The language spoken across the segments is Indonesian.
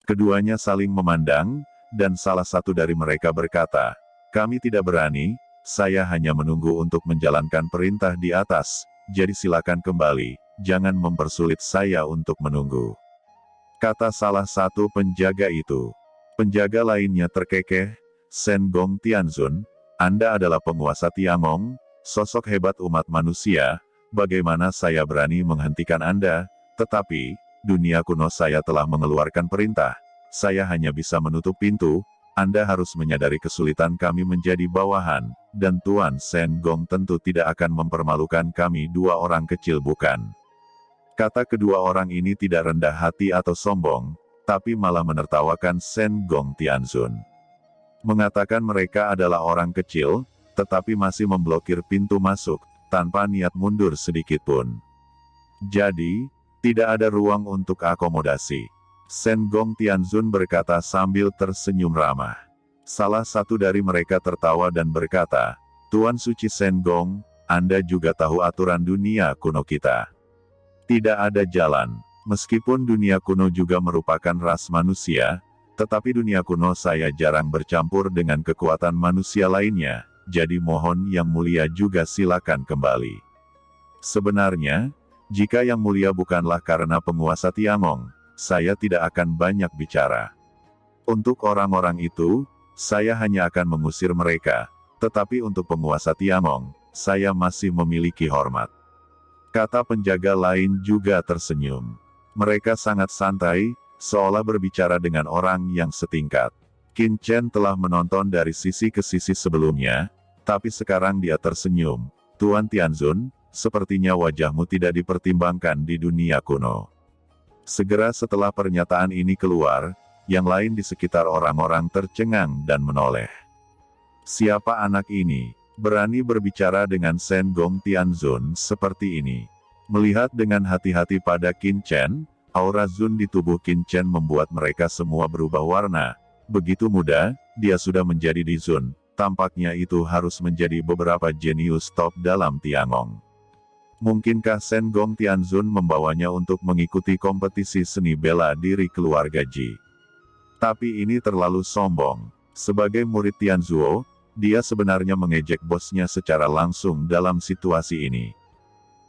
Keduanya saling memandang, dan salah satu dari mereka berkata, "Kami tidak berani, saya hanya menunggu untuk menjalankan perintah di atas, jadi silakan kembali, jangan mempersulit saya untuk menunggu." Kata salah satu penjaga itu. Penjaga lainnya terkekeh, "Shen Gong Tianzun, Anda adalah penguasa Tiangong, sosok hebat umat manusia, bagaimana saya berani menghentikan Anda, tetapi, dunia kuno saya telah mengeluarkan perintah, saya hanya bisa menutup pintu, Anda harus menyadari kesulitan kami menjadi bawahan, dan Tuan Shen Gong tentu tidak akan mempermalukan kami dua orang kecil bukan?" Kata kedua orang ini tidak rendah hati atau sombong, tapi malah menertawakan Shen Gong Tianzun. Mengatakan mereka adalah orang kecil, tetapi masih memblokir pintu masuk, tanpa niat mundur sedikit pun. Jadi, tidak ada ruang untuk akomodasi. Shen Gong Tianzun berkata sambil tersenyum ramah. Salah satu dari mereka tertawa dan berkata, "Tuan Suci Shen Gong, Anda juga tahu aturan dunia kuno kita. Tidak ada jalan, meskipun dunia kuno juga merupakan ras manusia, tetapi dunia kuno saya jarang bercampur dengan kekuatan manusia lainnya, jadi mohon Yang Mulia juga silakan kembali." Sebenarnya, jika Yang Mulia bukanlah karena penguasa Tiangong, saya tidak akan banyak bicara. Untuk orang-orang itu, saya hanya akan mengusir mereka, tetapi untuk penguasa Tiangong, saya masih memiliki hormat. Kata penjaga lain juga tersenyum. Mereka sangat santai, seolah berbicara dengan orang yang setingkat. Qin Chen telah menonton dari sisi ke sisi sebelumnya, tapi sekarang dia tersenyum. "Tuan Tianzun, sepertinya wajahmu tidak dipertimbangkan di dunia kuno." Segera setelah pernyataan ini keluar, yang lain di sekitar orang-orang tercengang dan menoleh. Siapa anak ini, berani berbicara dengan Shen Gong Tianzun seperti ini? Melihat dengan hati-hati pada Qin Chen, aura Zun di tubuh Qin Chen membuat mereka semua berubah warna. Begitu muda, dia sudah menjadi di Zun, tampaknya itu harus menjadi beberapa jenius top dalam Tiangong. Mungkinkah Shen Gong Tianzun membawanya untuk mengikuti kompetisi seni bela diri keluarga Ji? Tapi ini terlalu sombong. Sebagai murid Tianzuo, dia sebenarnya mengejek bosnya secara langsung dalam situasi ini.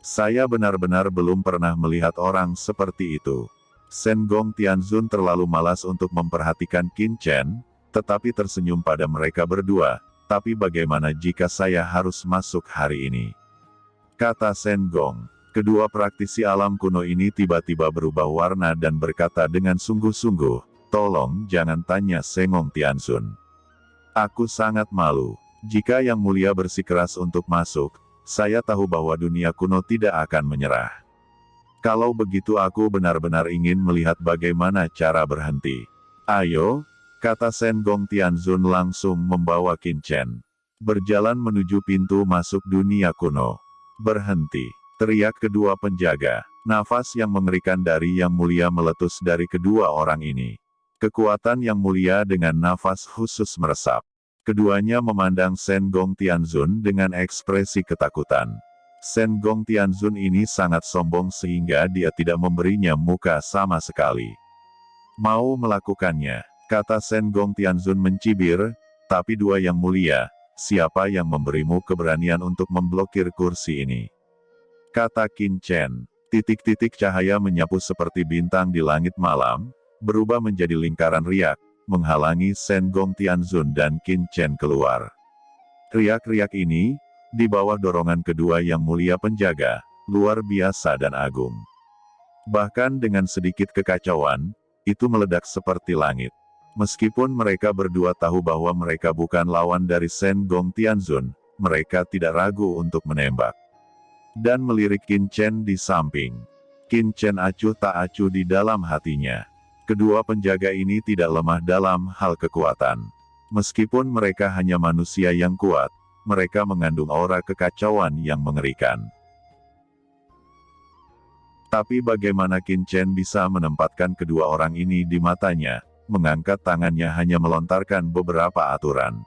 Saya benar-benar belum pernah melihat orang seperti itu. Shen Gong Tianzun terlalu malas untuk memperhatikan Qin Chen, tetapi tersenyum pada mereka berdua. Tapi bagaimana jika saya harus masuk hari ini? Kata Shen Gong. Kedua praktisi alam kuno ini tiba-tiba berubah warna dan berkata dengan sungguh-sungguh, "Tolong jangan tanya Shen Gong Tianzun. Aku sangat malu. Jika Yang Mulia bersikeras untuk masuk, saya tahu bahwa dunia kuno tidak akan menyerah. Kalau begitu aku benar-benar ingin melihat bagaimana cara berhenti." "Ayo," kata Shen Gong Tianzun langsung membawa Qin Chen. Berjalan menuju pintu masuk dunia kuno. "Berhenti!" teriak kedua penjaga. Nafas yang mengerikan dari Yang Mulia meletus dari kedua orang ini. Kekuatan Yang Mulia dengan nafas khusus meresap. Keduanya memandang Shen Gong Tianzun dengan ekspresi ketakutan. Shen Gong Tianzun ini sangat sombong sehingga dia tidak memberinya muka sama sekali. "Mau melakukannya," kata Shen Gong Tianzun mencibir, "tapi dua Yang Mulia, siapa yang memberimu keberanian untuk memblokir kursi ini?" Kata Qin Chen. Titik-titik cahaya menyapu seperti bintang di langit malam, berubah menjadi lingkaran riak, menghalangi Shen Gong Tianzun dan Qin Chen keluar. Riak-riak ini, di bawah dorongan kedua Yang Mulia penjaga, luar biasa dan agung. Bahkan dengan sedikit kekacauan, itu meledak seperti langit. Meskipun mereka berdua tahu bahwa mereka bukan lawan dari Shen Gong Tianzun, mereka tidak ragu untuk menembak. Dan melirik Qin Chen di samping. Qin Chen acuh tak acuh di dalam hatinya. Kedua penjaga ini tidak lemah dalam hal kekuatan. Meskipun mereka hanya manusia yang kuat, mereka mengandung aura kekacauan yang mengerikan. Tapi bagaimana Qin Chen bisa menempatkan kedua orang ini di matanya, mengangkat tangannya hanya melontarkan beberapa aturan.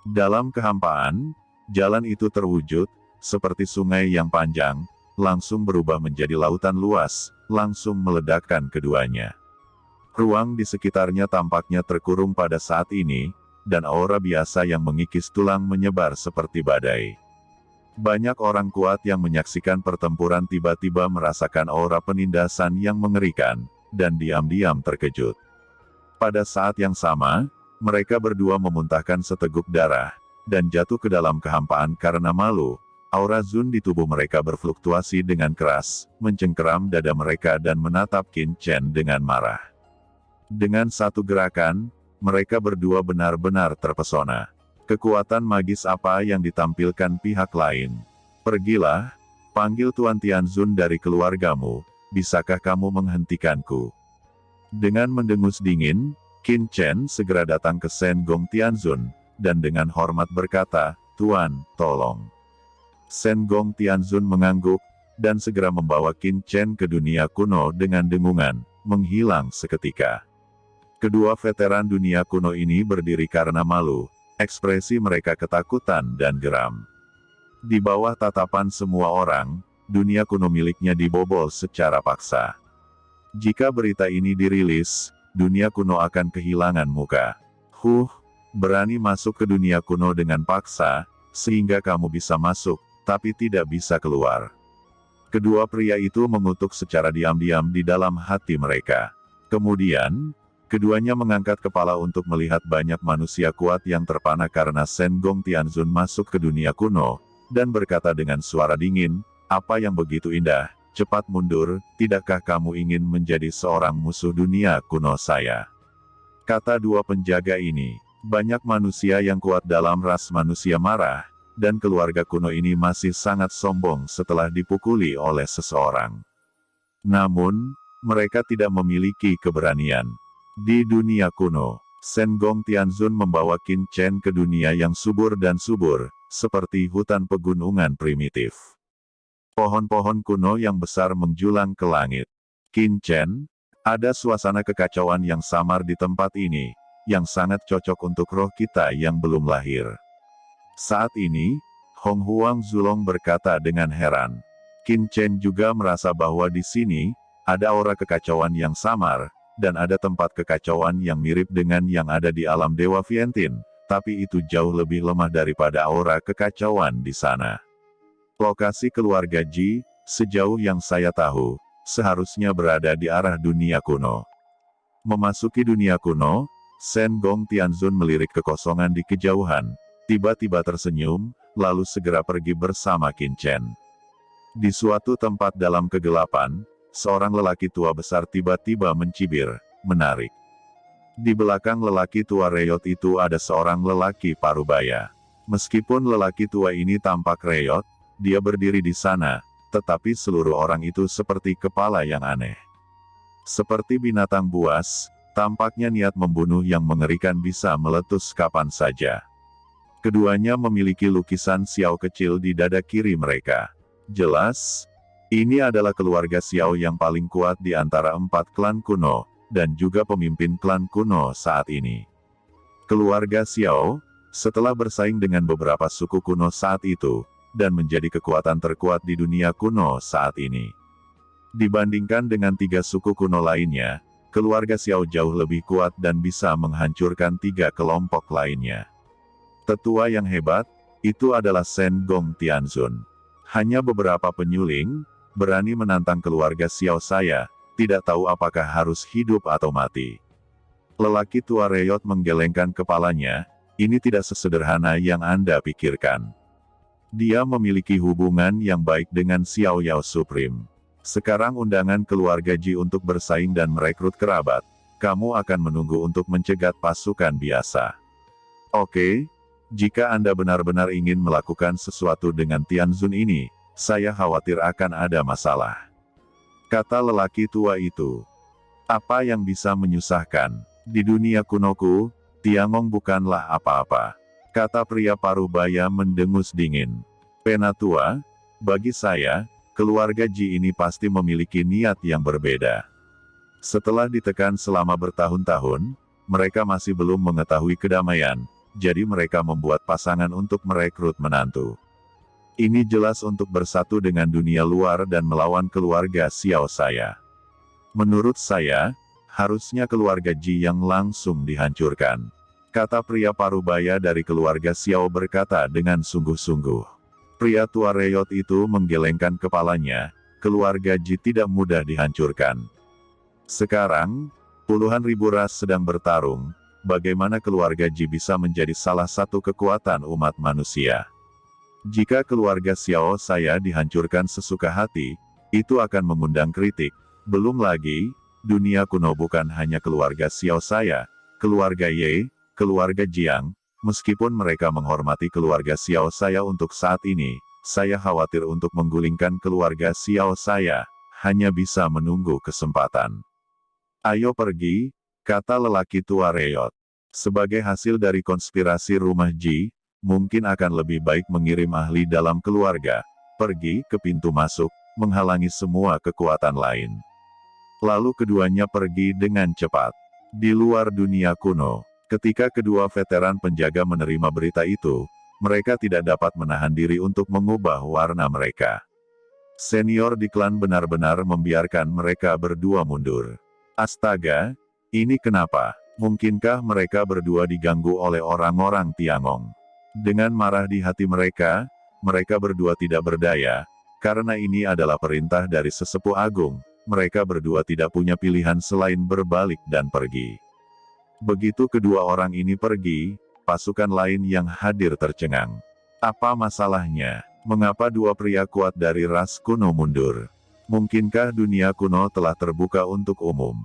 Dalam kehampaan, jalan itu terwujud, seperti sungai yang panjang, langsung berubah menjadi lautan luas, langsung meledakkan keduanya. Ruang di sekitarnya tampaknya terkurung pada saat ini, dan aura biasa yang mengikis tulang menyebar seperti badai. Banyak orang kuat yang menyaksikan pertempuran tiba-tiba merasakan aura penindasan yang mengerikan, dan diam-diam terkejut. Pada saat yang sama, mereka berdua memuntahkan seteguk darah, dan jatuh ke dalam kehampaan karena malu. Aura Zun di tubuh mereka berfluktuasi dengan keras, mencengkeram dada mereka dan menatap Qin Chen dengan marah. Dengan satu gerakan, mereka berdua benar-benar terpesona. Kekuatan magis apa yang ditampilkan pihak lain? Pergilah, panggil Tuan Tianzun dari keluargamu, bisakah kamu menghentikanku? Dengan mendengus dingin, Qin Chen segera datang ke Shen Gong Tianzun, dan dengan hormat berkata, "Tuan, tolong." Shen Gong Tianzun mengangguk, dan segera membawa Qin Chen ke dunia kuno dengan dengungan, menghilang seketika. Kedua veteran dunia kuno ini berdiri karena malu, ekspresi mereka ketakutan dan geram. Di bawah tatapan semua orang, dunia kuno miliknya dibobol secara paksa. Jika berita ini dirilis, dunia kuno akan kehilangan muka. Berani masuk ke dunia kuno dengan paksa, sehingga kamu bisa masuk, tapi tidak bisa keluar. Kedua pria itu mengutuk secara diam-diam di dalam hati mereka. Kemudian, keduanya mengangkat kepala untuk melihat banyak manusia kuat yang terpana karena Shen Gong Tianzun masuk ke dunia kuno, dan berkata dengan suara dingin, "Apa yang begitu indah, cepat mundur, tidakkah kamu ingin menjadi seorang musuh dunia kuno saya?" Kata dua penjaga ini, banyak manusia yang kuat dalam ras manusia marah, dan keluarga kuno ini masih sangat sombong setelah dipukuli oleh seseorang. Namun, mereka tidak memiliki keberanian. Di dunia kuno, Shen Gong Tianzun membawa Qin Chen ke dunia yang subur dan subur, seperti hutan pegunungan primitif. Pohon-pohon kuno yang besar menjulang ke langit. Qin Chen, ada suasana kekacauan yang samar di tempat ini, yang sangat cocok untuk roh kita yang belum lahir. Saat ini, Hong Huang Zulong berkata dengan heran. Qin Chen juga merasa bahwa di sini, ada aura kekacauan yang samar, dan ada tempat kekacauan yang mirip dengan yang ada di alam Dewa Vientiane, tapi itu jauh lebih lemah daripada aura kekacauan di sana. Lokasi keluarga Ji, sejauh yang saya tahu, seharusnya berada di arah dunia kuno. Memasuki dunia kuno, Shen Gong Tianzun melirik kekosongan di kejauhan, tiba-tiba tersenyum, lalu segera pergi bersama Qin Chen. Di suatu tempat dalam kegelapan, seorang lelaki tua besar tiba-tiba mencibir, menarik. Di belakang lelaki tua reyot itu ada seorang lelaki parubaya. Meskipun lelaki tua ini tampak reyot, dia berdiri di sana, tetapi seluruh orang itu seperti kepala yang aneh. Seperti binatang buas, tampaknya niat membunuh yang mengerikan bisa meletus kapan saja. Keduanya memiliki lukisan Xiao kecil di dada kiri mereka. Jelas, ini adalah keluarga Xiao yang paling kuat di antara 4 klan kuno, dan juga pemimpin klan kuno saat ini. Keluarga Xiao, setelah bersaing dengan beberapa suku kuno saat itu, dan menjadi kekuatan terkuat di dunia kuno saat ini. Dibandingkan dengan 3 suku kuno lainnya, keluarga Xiao jauh lebih kuat dan bisa menghancurkan 3 kelompok lainnya. Tetua yang hebat, itu adalah Shen Gong Tianzun. Hanya beberapa penyuling, berani menantang keluarga Xiao saya, tidak tahu apakah harus hidup atau mati. Lelaki tua reyot menggelengkan kepalanya, ini tidak sesederhana yang Anda pikirkan. Dia memiliki hubungan yang baik dengan Xiao Yao Supreme. Sekarang undangan keluarga Ji untuk bersaing dan merekrut kerabat, kamu akan menunggu untuk mencegat pasukan biasa. Oke, jika Anda benar-benar ingin melakukan sesuatu dengan Tianzun ini, saya khawatir akan ada masalah. Kata lelaki tua itu. Apa yang bisa menyusahkan? Di dunia kunoku, Tiangong bukanlah apa-apa. Kata pria parubaya mendengus dingin. Penatua, bagi saya, keluarga Ji ini pasti memiliki niat yang berbeda. Setelah ditekan selama bertahun-tahun, mereka masih belum mengetahui kedamaian, jadi mereka membuat pasangan untuk merekrut menantu. Ini jelas untuk bersatu dengan dunia luar dan melawan keluarga Xiao saya. Menurut saya, Harusnya keluarga Ji yang langsung dihancurkan. Kata pria parubaya dari keluarga Xiao berkata dengan sungguh-sungguh. Pria tua Reyot itu menggelengkan kepalanya, keluarga Ji tidak mudah dihancurkan. Sekarang, puluhan ribu ras sedang bertarung, bagaimana keluarga Ji bisa menjadi salah satu kekuatan umat manusia? Jika keluarga Xiao saya dihancurkan sesuka hati, itu akan mengundang kritik. Belum lagi, dunia kuno bukan hanya keluarga Xiao saya, keluarga Ye, keluarga Jiang, meskipun mereka menghormati keluarga Xiao saya untuk saat ini, saya khawatir untuk menggulingkan keluarga Xiao saya, hanya bisa menunggu kesempatan. Ayo pergi, kata lelaki tua Reyot. Sebagai hasil dari konspirasi rumah Ji, mungkin akan lebih baik mengirim ahli dalam keluarga, pergi ke pintu masuk, menghalangi semua kekuatan lain. Lalu keduanya pergi dengan cepat. Di luar dunia kuno, ketika kedua veteran penjaga menerima berita itu, mereka tidak dapat menahan diri untuk mengubah warna mereka. Senior di klan benar-benar membiarkan mereka berdua mundur. Astaga, ini kenapa? Mungkinkah mereka berdua diganggu oleh orang-orang Tiangong? Dengan marah di hati mereka berdua tidak berdaya, karena ini adalah perintah dari sesepuh agung, mereka berdua tidak punya pilihan selain berbalik dan pergi. Begitu kedua orang ini pergi, pasukan lain yang hadir tercengang. Apa masalahnya? Mengapa dua pria kuat dari ras kuno mundur? Mungkinkah dunia kuno telah terbuka untuk umum?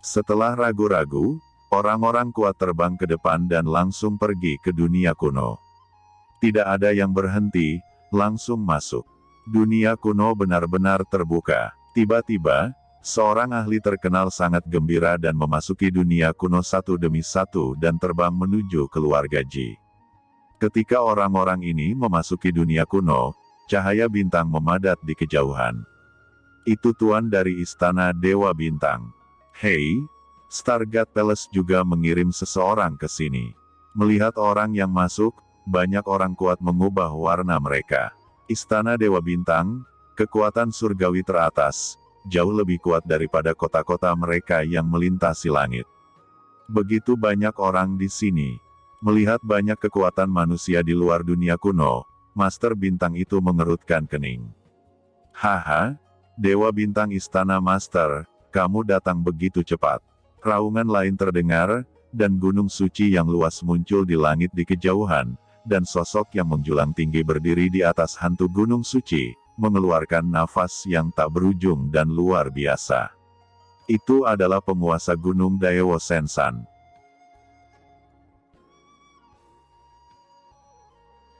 Setelah ragu-ragu, orang-orang kuat terbang ke depan dan langsung pergi ke dunia kuno. Tidak ada yang berhenti, langsung masuk. Dunia kuno benar-benar terbuka. Tiba-tiba, seorang ahli terkenal sangat gembira dan memasuki dunia kuno satu demi satu dan terbang menuju keluarga Ji. Ketika orang-orang ini memasuki dunia kuno, cahaya bintang memadat di kejauhan. Itu tuan dari istana Dewa Bintang. Hei, Stargate Palace juga mengirim seseorang ke sini. Melihat orang yang masuk, banyak orang kuat mengubah warna mereka. Istana Dewa Bintang, kekuatan surgawi teratas, jauh lebih kuat daripada kota-kota mereka yang melintasi langit. Begitu banyak orang di sini. Melihat banyak kekuatan manusia di luar dunia kuno, Master Bintang itu mengerutkan kening. Haha, Dewa Bintang Istana Master, kamu datang begitu cepat. Raungan lain terdengar, dan gunung suci yang luas muncul di langit di kejauhan, dan sosok yang menjulang tinggi berdiri di atas hantu gunung suci, mengeluarkan nafas yang tak berujung dan luar biasa. Itu adalah penguasa gunung Daewo Sensan.